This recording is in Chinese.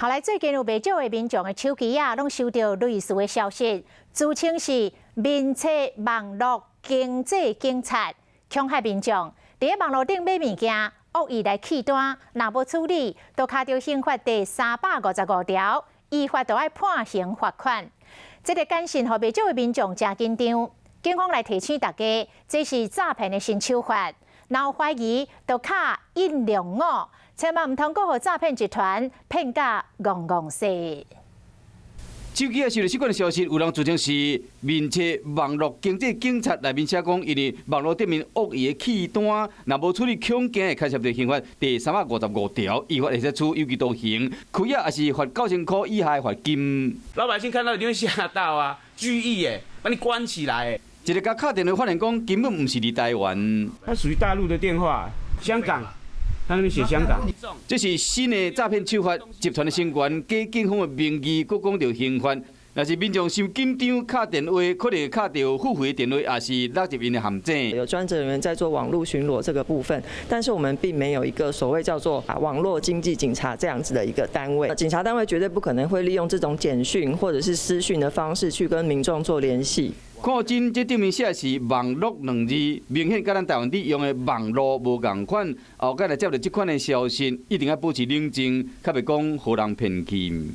后来最近有不少的民众的手机拢收到类似的消息，自称是民测网络经济警察，恐吓民众伫网络顶买物件，恶意来弃单，若无处理，就卡到刑法第355条，依法就要判刑罚款。这个简讯，互不少的民众真紧张。警方来提醒大家，这是诈骗的新手法，若有怀疑，就卡105，千万唔通过互诈骗集团骗甲戆戆死。手机收到相关的消息，有人自称是民测网络经济警察，内面写讲，因为网络顶面恶意的弃单，若无处理，恐惊会开涉到刑法第355条，依法会使处有期徒刑，拘役也是罚9000块以下的罚金。老百姓看到一定会吓到啊，拘役耶，把你关起来。一个甲敲电话发现讲，根本唔是伫台湾，它属于大陆的电话，香港。他那边写香港，这是新的诈骗手法，集团的成员假警方的名义，佫讲到刑法。若是民众伤紧张，敲电话可能敲到付费电话，也是落入因的陷阱。有专责人员在做网络巡逻这个部分，但是我们并没有一个所谓叫做网络经济警察这样子的一个单位。警察单位绝对不可能会利用这种简讯或者是私讯的方式去跟民众做联系。看真，这顶面写的是“网络”2字，明显甲咱台湾地用的网络无共款。后盖来接到这款的消息，一定要保持冷静，较袂讲互人骗去。